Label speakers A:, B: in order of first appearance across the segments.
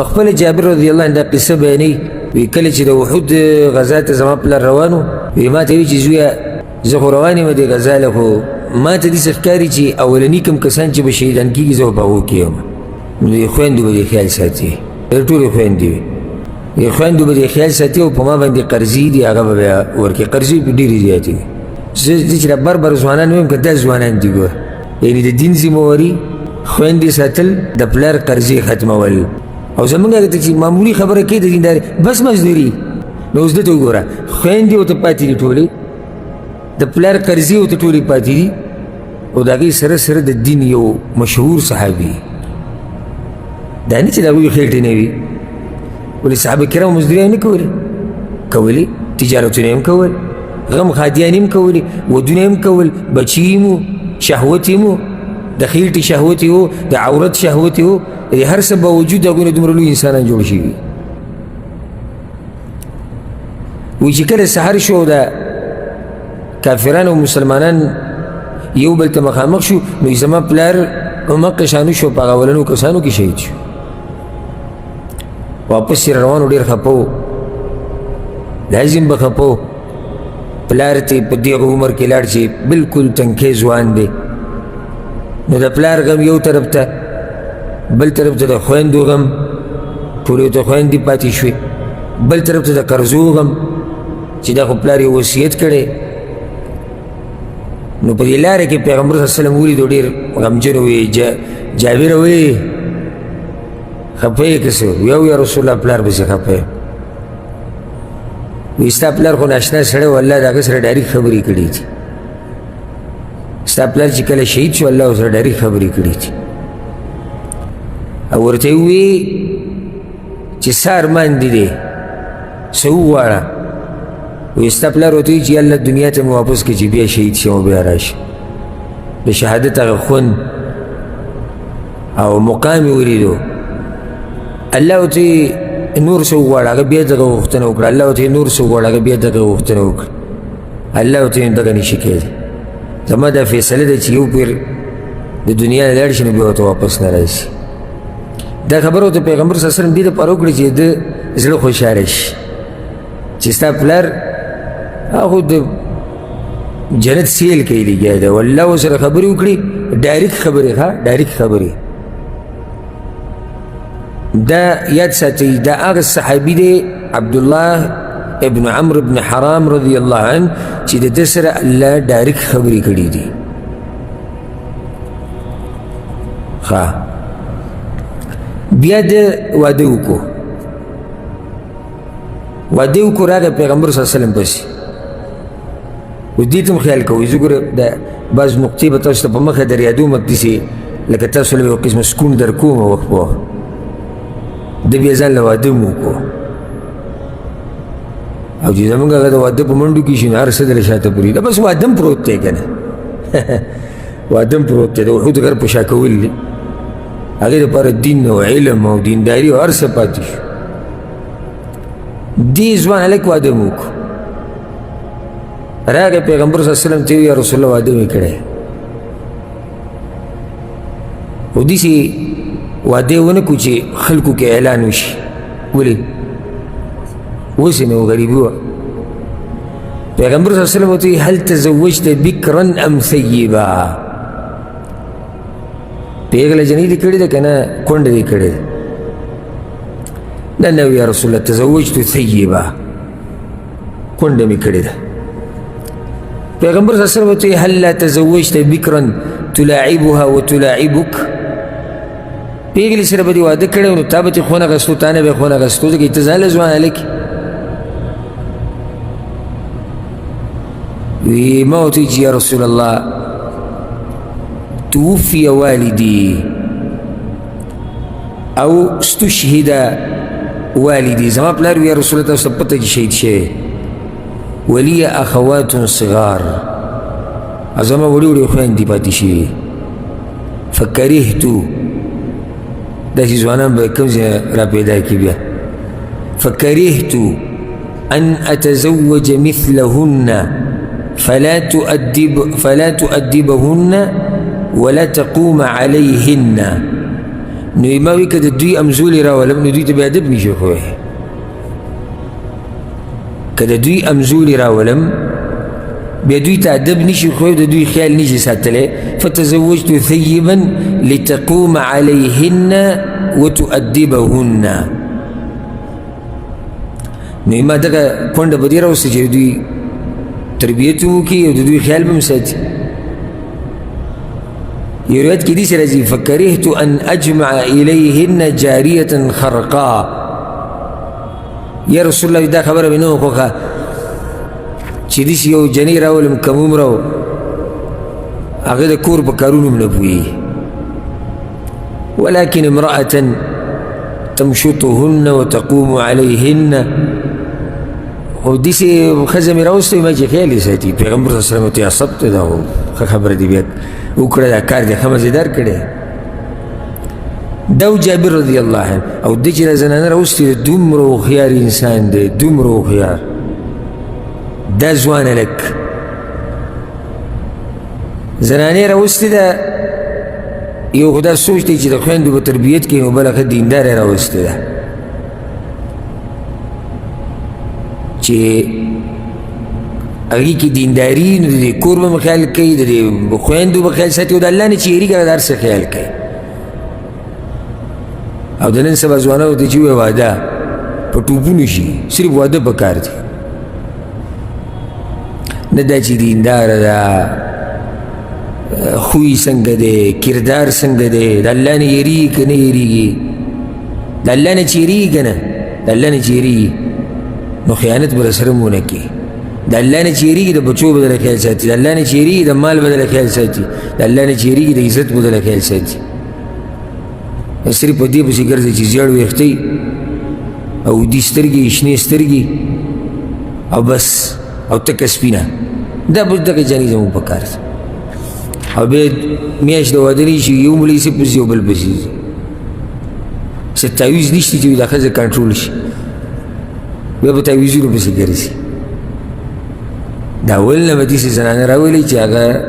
A: خپل جابر رضی الله عنه دا قصه بیانوي وی کله چې د احد غزا ته زما پلار روان وی ما ته وی چې زویه زه خو روان یم دې غزا له خو ما ته داسې ښکاري چې اولني کوم کسان چې به شهیدان کېږي زه به هغو کې یم نو د خویندو به دې خیال ساتي ډېر ټولې خویندې وي خویندو به دې خیال ساتي او په ما باندې قرضې دي هغه به بیا ورکړي قرضې پې ډېرې زیاتې دي زه چې بر ځوانان ویم که دا ځوانان دي ګوره یعنې د دین ذمهواري خویندې ساتل د پلار قرضې ختمول او زمونږ هغه ته چې معمولي خبره کوي د دینداري بس مزدوري نو اوس دلته وګوره خویندې ورته پاتې دي ټولې د پلار قرضې ورته ټولې پاتې دي او د هغې سره سره د دین یو مشهور صحابي دا نه چې د هغوی خېټې نه وي ولې صحابه کرام مزدوري نه کولې تجارتونه هم کول غم خادیانې هم کولې ودونه هم کول بچي هم وو شهوت هم وو د خېټې شهوت وو د عورت شهوت وو د هر څه باوجود هغوی نه دومره لوی انسانان جوړ شوي وایي چې کله سحر شو د کافران او مسلمانان یو بل ته مخامخ شو نو زما پلار همغه شانو شو په هغه اولنو کسانو کې شهید شو واپس یې روان و ډېر خفه و لازم به خفه و پلار ته په دغه عمر کې لاړ چې بلکل تنکې ځوان دی نو د پلار غم یو طرف ته بل طرف ته د خویندو غم ټولې ته خویندې پاتې شوې بل طرف ته د قرضو غم چې دا خو پلار یې وصیت کړی نو په دې لاره کې پیغمبر صلی الله علیه وسلم ولیدو ډېر غمجن وی جابر وی خفه یې که څه وی یا رسول الله پلار پسې خفه یم وی ستا پلار خو ناشنا سړی و الله د هغه سره ډایرکټ خبرې کړي دي ستا پلار چې کله شهید شو الله ورسره ډایرکټ خبرې کړي دي او ورته یې ووی چې څه ارمان دي دی څه وغواړه وی ستا پلار ورته وایي چې الله دنیا ته مې واپس کړي چې بیا شهید شم او بیا راشم د شهادت هغه خوند او مقام یې ولیدو الله ورته نور څه وغواړه هغه بیا دغه غوښتنه وکړه الله ورته نور څه وغواړه هغه بیا دغه غوښتنه وکړه الله ورته دغه نشي کېدی زما دا فیصله ده چې یو پیر د دنیا نه لاړ شي نو بیا ورته واپس نه راشي دا خبره ورته پیغمبر صلی الله علیه وسلم دې دپاره وکړه چې د زړه خوشحاله شي چې ستا پلار هغه د جنت سیل کوي لګیا دی والله ورسره خبرې وکړي ډایرکټ خبرې ډایرکټ خبرې دا یاد ساتئ دا هغه صحابي دی عبدالله ابن عمرو ابن حرام رضی الله عنه چې د ده سره الله ډایرکټ خبرې کړي دي بیا د واده وکړو راغی پیغمبر صلی الله علیه وسلم پسې اوس دې ته هم خیال کوئ زه ګوره دا بعض نقطې به تاسو ته په مخه در یادوم داسې لکه تاسو له یو قسمه سکون در کوم وخت په وخت ده بیا ځان له واده م وکړو او چې زمونږ هغه د واده په منډو کې شي نو هر څه دله شاته پورې دا بس واده هم پروت دی که نه واده هم پروت دی د احد غر په شا کول دی هغې دپاره دین او علم او دینداري او هر څه پاتې شو دې ځوان هلک واده م وکړو راغی پیغمبر صلی الله علیه وسلم ته یا رسول الله واده مې کړی خو داسې واده یې ونه کړو چې خلکو کې اعلان وشي ولې اوس یې نو غریبي وه پیغمبر صلی الله علیه وسلم ورته هل تزوجت بکرا ام ثیبا پیغله جنۍ دې کړې ده که نه کونډه دې کړې ده نه یا رسول الله تزوجت ثیبا کونډه مې کړې ده پیغمبر صلی الله علیه وسلم ورته هل لا تزوجت بکرا تلاعبها وتلاعبک پیغلې سره به دې واده کړی نو تا به ترې خون اخیستو تا نه به یې خون اخیستو ځکه ته ځان له ځوان هلک وی ما ورته وایي چې یا رسول الله توفي والدي او استشهد والدي زما پلار وی یا رسول الله تاسو ته پته چې شهید شوی ولي اخوات صغار زما وړي وړي خویندې پاتې شوي فکرهتو داسې ځوانان به کوم ځای را پیدا کړي بیا فکرهتو ان اتزوج مثلهن فلا تؤدبهن ولا تقوم عليهن نو ما وی که د دوی امزولې راولم نو دوی ته بیا ادب نشي ښوی که د دوی امزولې راولم بیا دوی ته ادب نشي ښوی د دوی خیال نشي ساتلی فتزوجت ثیبا لتقوم علیهن وتؤدبهن نو ما دغه کونډه به دې راوسته چې دوی تربیت وکړي او د دوی خیال به هم ساتي یو روایت کې داسې راځي فکرهت ان اجمع الیهن جاریة خرقا یا رسول الله دا خبره مې نه وخوښه چې داسې یو جنۍ راولم که مومره هغه د کور په کارونو هم نه پوهېږي ولكن امرأة تمشطهن وتقوم عليهن خو داسې ښځه مې راوسته ما چې خیال یې ساتي پیغمبر صلی الله علیه وسلم ته عصب ته دا ښه خبره دې بیا وکړه دا کار دې ښه مزېدار کړی دا و جابر رضی الله عنه او دې چې دا زنانه راوستې ده دومره هوښیار انسان دی دومره هوښیار دا ځوان هلک زنانې راوستې ده یو خو دا سوچ دی چې د خویندو په تربیت کې نو بله ښه دینداره راوستې ده چې هغې کې دینداري نو د دې کور به مې خیال کوي د دې خویندو به خیال ساتي او د الله نه چې یېرېږي هغه د هر څه خیال کوي او د نن سبا ځوانانو ته چې ووایه واده په ټوپونو شي صرف واده پکار دی نه دا چې دینداره ده خوی څنګه دی کردار څنګه دی د الله نه یېرېږي که نه یېرېږي د الله نه چې یېرېږي که نه د الله نه چې یېرېږي نو خیانت به سره مو نه کوي د الله نه چې یېرېږي د بچو به دله خیال ساتي د الله نه چې یېرېږي د مال به دله خیال ساتي د الله نه چې یېرېږي د عزت به دله خیال ساتي صرف په دې پسې ګرځي چې زیړ ویښتۍ او دي سترګې شنې سترګې او بس او تکه سپینه دا به دغه جانې زموږ په کار او بیا میاشت د واده نه شي یو ملایسې پسې یو بل پسې څه تعویض نشته چې دا ښځه کنټرول شي بیا به تعویضونو پسې ګرځي دا اول نه به داسې زنانه راولي چې هغه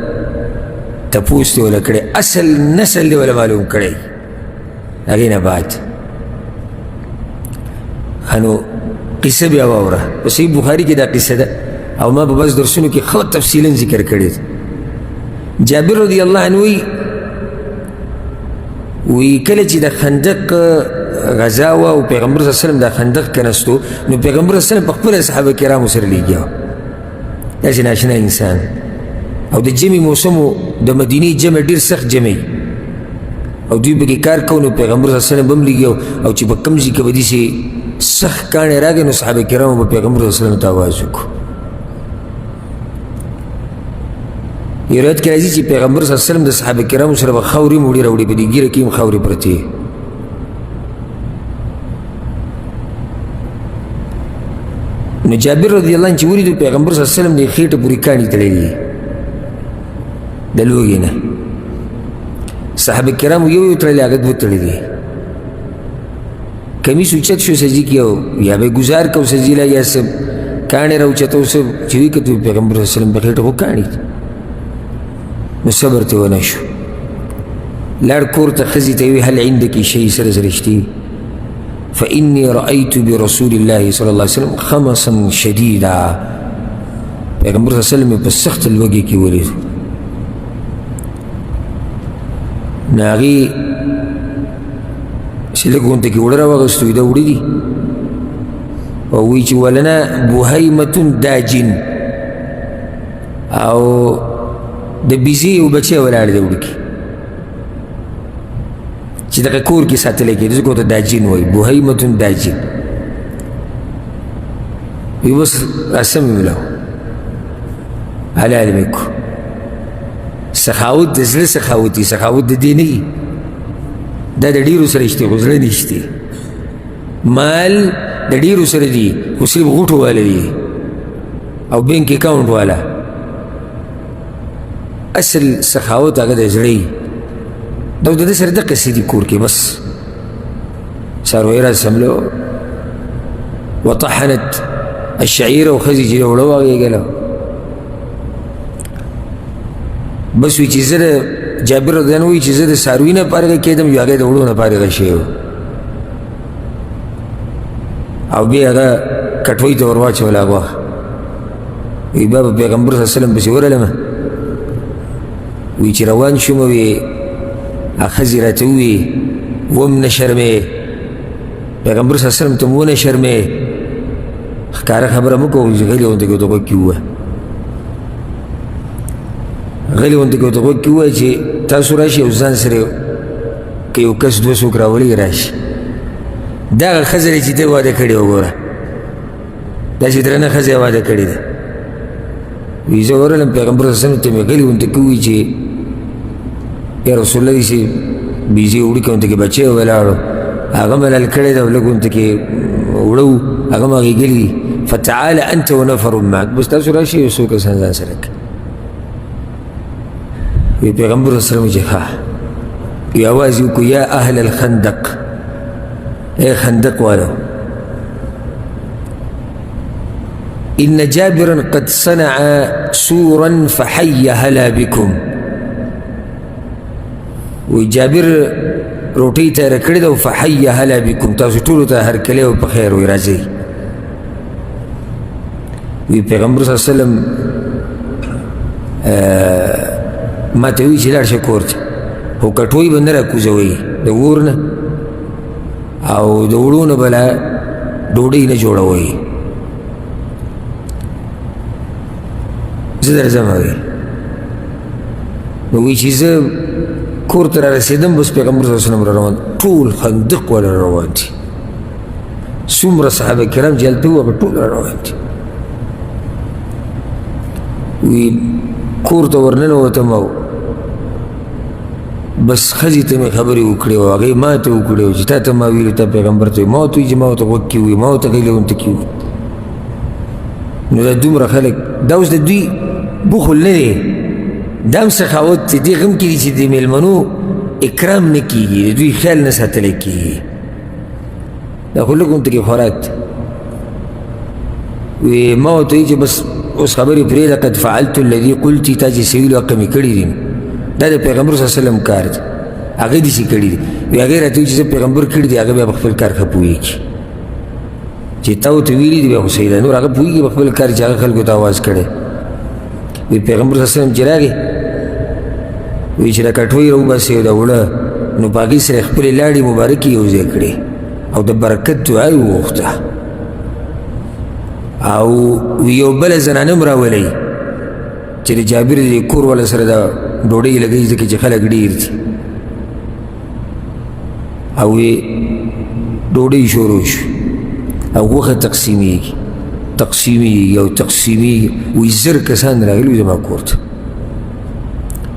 A: تپوس دې وله کړی اصل نسل دې وله معلوم کړی هغې نه بعد نو قصه بیا واوره په صحیح بخاري کې دا قصه ده او ما په بعض درسونو کې ښه تفصیلا ذکر کړی ده جابر رضی الله عنه وی کله چې د خندق غزا وه او پیغمبر صلی الله علیه وسلم د خندق کنستو نو پیغمبر صلی الله علیه وسلم په خپله صحابه کرامو سره لېږي داسې ناشنا انسان او د جمع موسم د مدینې جمع ډېر سخت جمع او دوی پکې کار کوو نو پیغمبر صلی الله علیه وسلم به هم لېږي او چې په کوم ځای کې به داسې سخت کاڼی راغی نو صحابه کرامو به پیغمبر صلی الله علیه وسلم ته آواز وکړو یو روایت کې راځي چې پیغمبر صلی الله علیه وسلم د صحابه کرامو سره به خاورې موړې راوړي په دې ږیره کې هم خاورې پرتې نو جابر رضی الله عنه چې ولیدو پیغمبر صلی الله علیه وسلم د خېټه پورې کاڼي تړلي د لوږې نه صحابه کرامو یو یو تړلي هغه دوه تړلي کمیس اوچت شو سجدې کې یا به ګزار کو سجدې لا یا څه کاڼې راوچته او څه چې وي کتو پیغمبر صلی الله علیه وسلم په خېټه خو کاڼي نو صبر ته ونه شو لاړ کور ته ښځې ته وی هل عندك شی سره رښتي فإني رأيت برسول الله صلى الله عليه وسلم خمصا شديدا پیغمبر صلی الله علیه وسلم په سخت لوږې کې ولید نو هغې چې لږ غونته کې اوړه راواغېستو دا اوړه دي او وایي چې ولنا بهیمة داجن او د بیزې یو بچی ولاړ دی وړو کې چې دغه کور کې ساتلی کېده ځکه ورته داجین وایي بهیمة داجین وی بس راسم مې له حلال مې کو سخاوت د زړه سخاوت دي سخاوت د دې نه وي دا د ډېرو سره شته خو زړه نشته مال د ډېرو سره دي خو صرف غوټو والا دي او بینک اکاؤنټ والا اصل سخاوت هغه د زړه وي دا د دې سره دقسې دي کور کې بس څاروی راسملو وطحنت الشعير وخزي چې وړه واغېږله بس وي چې زه د جابر رضی الله عنه وایي چې زه د څاروي نه فارغه کېدم یو هغه د وړو نه فارغه شوی او بیا هغه کټوۍ ته ور واچول هغه وی بابا پیغمبر صلی الله علیه وسلم پسې ورغلم وی چې روان شوم وی ښځې راته ووی وم نه شرمې پیغمبر صلی الله علیه وسلم ته م ونه شرمې ښکاره خبره مه کوه چې غلې غوندې ورته غوږ کې ووایه غلې غوندې ورته غوږ کې ووایه چې تاسو راشئ او ځان سره که یو کس دوه څوک راولي راشي دغه ښځه دی چې ته واده کړې وګوره داسې درنه ښځه واده کړې ده وی زه ورغلم پیغمبر صلی الله علیه وسلم ته مې غلې غوندې کې ووایي چې یا رسول الله داسې بیزې وړي غوندې کې بچی ولاړو هغه مې لل کړی ده لږ غوندې کې وړه و هغه م هغې ګلي فتعاله انت ونفر معك بس تاسو راشئ یو څو کسان ځان سره کړئ وی پیغمبر صلی الله علیه وسلم چې ښه وی آواز یې وکړو یا اهل الخندق اے خندق والو ان جابرا قد صنع سورا فحي هلا بكم وی جابر روټۍ تیاره کړې ده او فحي هلا بكم تاسو ټولو ته هرکلی او په خیر وی راځئ وی پیغمبر صلی الله علیه وسلم ما ته وی چې لاړ شه کور ته خو کټوۍ به نه راکوزوئ د اور نه او د وړو نه به لا ډوډۍ نه جوړوئ زه درځم وی نو وی چې زه کور ته رارسېدم بس پیغمبر صلی الله علیه وسلم را روان ټول خندق والا را روان دي څومره صحابه کرام چې هلته وو هغه ټول را روان دي وی کور ته ورننوتم او بس ښځې ته مې خبرې وکړې او هغې ما ته وکړې چې تا ته ما ویلي تا پیغمبر ته ما ورته وایي چې ما ورته غوږ کې ووایي ما ورته غیلې غوندې کې ووایي نو دا دومره خلک دا اوس د دوی بخل نه دی دا هم سخاوت دی دې غم کې دي چې د مېلمنو اکرام نه کېږي د دوی خیال نه ساتلی کېږي دا خو لږ غوندې کې خوراک دی وی ما ورته وایي چې بس اوس خبرې پرېږده قد فعلت الذي قلتي تا چې څه ویلو هغه مې کړي دي دا د پیغمبر صلی الله علیه وسلم کار دی هغه داسې کړي دي وی هغې راته وایي چې زه پیغمبر کړي دي هغه بیا په خپل کار ښه پوهېږي چې تا ورته ویلي دي بیا خو صحیح ده نور هغه پوهېږي په خپل کار چې هغه خلکو ته آواز کړی وی پیغمبر صلی الله علیه وسلم چې راغی وی چې دا کټوۍ راوباسې او دا وړه نو په هغې سره خپلې لاړې مبارکې یو ځای کړې او د برکت دعا یې وغوښته او یو بله زنانه هم راولئ چې د جابر د کور والا سره د ډوډۍ لګوي ځکه چې خلک ډېر دي او یې ډوډۍ شروع شو او غوښه تقسیمیږي او تقسیمیږي وایي 1000 کسان راغلي وي زما کور ته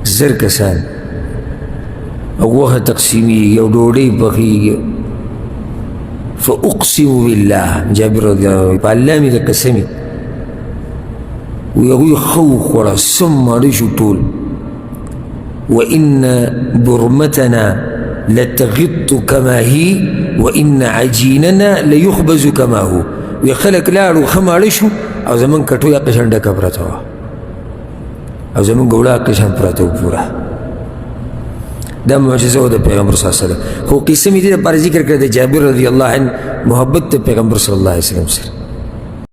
A: 1000 کسان او غوښه تقسیمیږي او ډوډۍ پخېږي فاقسم بالله جابر رضی الله عنه په الله مې د قسمې وی هغوی ښه وخوړه سم ماړه شو ټول وان برمتنا لتغط كما هي وان عجيننا ليخبز كما هو وی خلک لاړو ښه ماړه شو او زمونږ کټوۍ هغه شان ډکه پرته وه او زمونږ اوړه هغه شان پرته وه پوره دا معجزه و د پیغمبر صلی الله علیه وسلم خو قصه مې دې دپاره ذکر کړه د جابر رضی الله عنه محبت د پیغمبر صلی الله علیه وسلم سره